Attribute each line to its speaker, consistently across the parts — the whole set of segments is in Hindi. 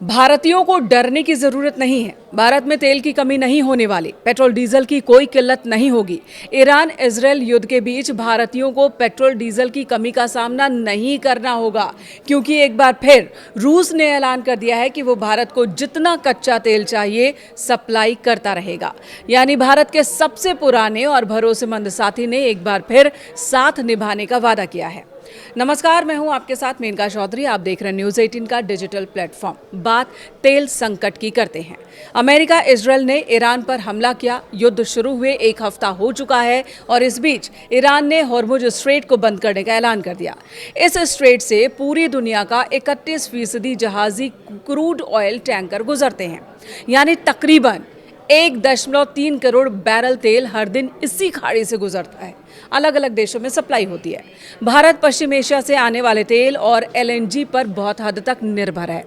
Speaker 1: भारतीयों को डरने की जरूरत नहीं है। भारत में तेल की कमी नहीं होने वाली, पेट्रोल डीजल की कोई किल्लत नहीं होगी। ईरान इजरायल युद्ध के बीच भारतीयों को पेट्रोल डीजल की कमी का सामना नहीं करना होगा, क्योंकि एक बार फिर रूस ने ऐलान कर दिया है कि वो भारत को जितना कच्चा तेल चाहिए सप्लाई करता रहेगा। यानी भारत के सबसे पुराने और भरोसेमंद साथी ने एक बार फिर साथ निभाने का वादा किया है। नमस्कार, मैं हूं आपके साथ मेनका चौधरी। आप देख रहे हैं न्यूज़ 18 का डिजिटल प्लेटफॉर्म। बात तेल संकट की करते हैं। अमेरिका इजरायल ने ईरान पर हमला किया। युद्ध शुरू हुए एक हफ्ता हो चुका है और इस बीच ईरान ने हॉर्मुज स्ट्रेट को बंद करने का ऐलान कर दिया। इस स्ट्रेट से पूरी दुनिया का 31% जहाजी क्रूड ऑयल टैंकर गुजरते हैं। यानी तकरीबन 1.3 करोड़ बैरल तेल हर दिन इसी खाड़ी से गुजरता है। अलग अलग देशों में सप्लाई होती है। भारत पश्चिम एशिया से आने वाले तेल और एलएनजी पर बहुत हद तक निर्भर है।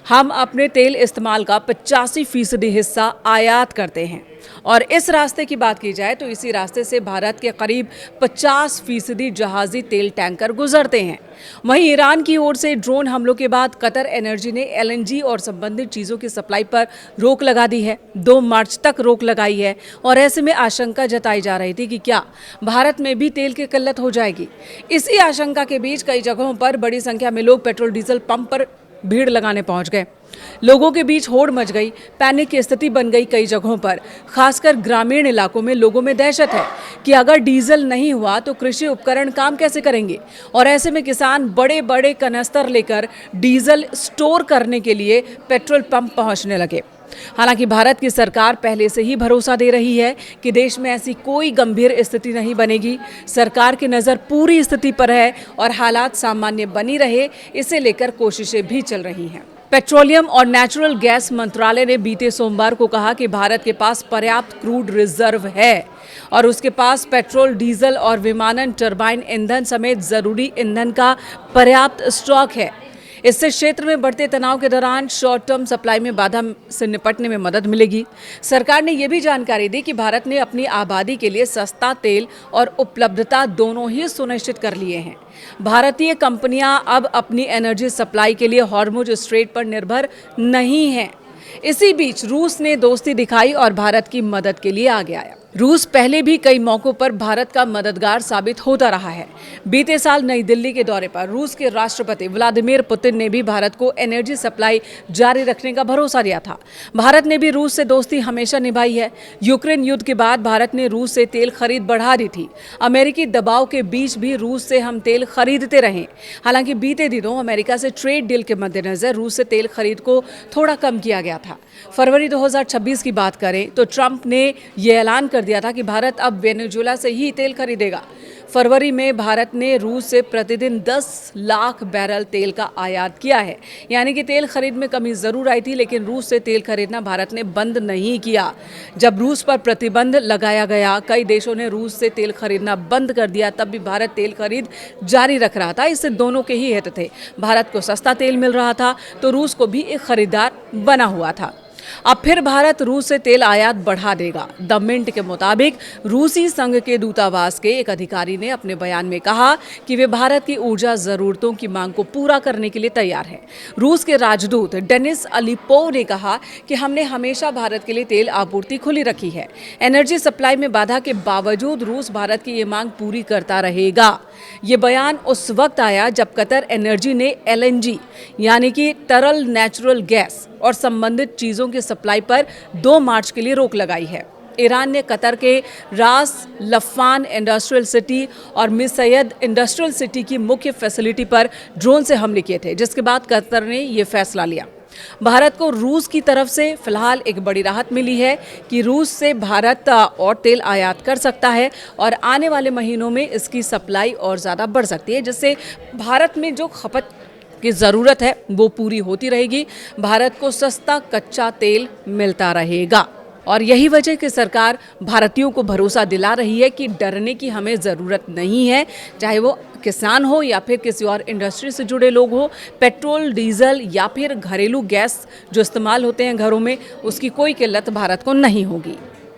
Speaker 1: हम अपने तेल इस्तेमाल का 85% हिस्सा आयात करते हैं और इस रास्ते की बात की जाए तो इसी रास्ते से भारत के करीब 50% जहाजी तेल टैंकर गुजरते हैं। वहीं ईरान की ओर से ड्रोन हमलों के बाद कतर एनर्जी ने एलएनजी और संबंधित चीज़ों की सप्लाई पर रोक लगा दी है। 2 मार्च तक रोक लगाई है और ऐसे में आशंका जताई जा रही थी कि क्या भारत में भी तेल की किल्लत हो जाएगी। इसी आशंका के बीच कई जगहों पर बड़ी संख्या में लोग पेट्रोल डीजल पंप पर भीड़ लगाने पहुंच गए। लोगों के बीच होड़ मच गई, पैनिक की स्थिति बन गई। कई जगहों पर खासकर ग्रामीण इलाकों में लोगों में दहशत है कि अगर डीजल नहीं हुआ तो कृषि उपकरण काम कैसे करेंगे। और ऐसे में किसान बड़े बड़े कनस्तर लेकर डीजल स्टोर करने के लिए पेट्रोल पंप पहुंचने लगे। हालांकि भारत की सरकार पहले से ही भरोसा दे रही है कि देश में ऐसी कोई गंभीर स्थिति नहीं बनेगी। सरकार की नज़र पूरी स्थिति पर है और हालात सामान्य बनी रहे, इसे लेकर कोशिशें भी चल रही हैं। पेट्रोलियम और नेचुरल गैस मंत्रालय ने बीते सोमवार को कहा कि भारत के पास पर्याप्त क्रूड रिजर्व है और उसके पास पेट्रोल, डीजल और विमानन टरबाइन ईंधन समेत जरूरी ईंधन का पर्याप्त स्टॉक है। इससे क्षेत्र में बढ़ते तनाव के दौरान शॉर्ट टर्म सप्लाई में बाधा से निपटने में मदद मिलेगी। सरकार ने यह भी जानकारी दी कि भारत ने अपनी आबादी के लिए सस्ता तेल और उपलब्धता दोनों ही सुनिश्चित कर लिए हैं। भारतीय कंपनियां अब अपनी एनर्जी सप्लाई के लिए हॉर्मुज स्ट्रेट पर निर्भर नहीं हैं। इसी बीच रूस ने दोस्ती दिखाई और भारत की मदद के लिए आगे आया। रूस पहले भी कई मौकों पर भारत का मददगार साबित होता रहा है। बीते साल नई दिल्ली के दौरे पर रूस के राष्ट्रपति व्लादिमीर पुतिन ने भी भारत को एनर्जी सप्लाई जारी रखने का भरोसा दिया था। भारत ने भी रूस से दोस्ती हमेशा निभाई है। यूक्रेन युद्ध के बाद भारत ने रूस से तेल खरीद बढ़ा दी थी। अमेरिकी दबाव के बीच भी रूस से हम तेल खरीदते रहे। हालांकि बीते दिनों अमेरिका से ट्रेड डील के मद्देनजर रूस से तेल खरीद को थोड़ा कम किया गया था। फरवरी 2026 की बात करें तो ट्रंप ने यह ऐलान कर दिया था कि भारत अब वेनेजुएला से ही तेल खरीदेगा। फरवरी में भारत ने रूस से प्रतिदिन 10 लाख बैरल तेल का आयात किया है। यानी कि तेल खरीद में कमी जरूर आई थी, लेकिन रूस से तेल खरीदना भारत ने बंद नहीं किया। जब रूस पर प्रतिबंध लगाया गया, कई देशों ने रूस से तेल खरीदना बंद कर दिया, तब भी भारत तेल खरीद जारी रख रहा था। इससे दोनों के ही हित थे। भारत को सस्ता तेल मिल रहा था तो रूस को भी एक खरीदार बना हुआ था। अब फिर भारत रूस से तेल आयात बढ़ा देगा। द मिंट के मुताबिक रूसी संघ के दूतावास के एक अधिकारी ने अपने बयान में कहा कि वे भारत की ऊर्जा जरूरतों की मांग को पूरा करने के लिए तैयार हैं। रूस के राजदूत डेनिस अलीपोव ने कहा कि हमने हमेशा भारत के लिए तेल आपूर्ति खुली रखी है। एनर्जी सप्लाई में बाधा के बावजूद रूस भारत की ये मांग पूरी करता रहेगा। ये बयान उस वक्त आया जब कतर एनर्जी ने एलएनजी यानी कि तरल नेचुरल गैस और संबंधित चीज़ों की सप्लाई पर 2 मार्च के लिए रोक लगाई है। ईरान ने कतर के रास लफान इंडस्ट्रियल सिटी और मिसैयद इंडस्ट्रियल सिटी की मुख्य फैसिलिटी पर ड्रोन से हमले किए थे, जिसके बाद कतर ने यह फैसला लिया। भारत को रूस की तरफ से फिलहाल एक बड़ी राहत मिली है कि रूस से भारत और तेल आयात कर सकता है और आने वाले महीनों में इसकी सप्लाई और ज़्यादा बढ़ सकती है, जिससे भारत में जो खपत की ज़रूरत है वो पूरी होती रहेगी। भारत को सस्ता कच्चा तेल मिलता रहेगा और यही वजह कि सरकार भारतीयों को भरोसा दिला रही है कि डरने की हमें ज़रूरत नहीं है। चाहे वो किसान हो या फिर किसी और इंडस्ट्री से जुड़े लोग हो, पेट्रोल, डीजल या फिर घरेलू गैस जो इस्तेमाल होते हैं घरों में, उसकी कोई किल्लत भारत को नहीं होगी।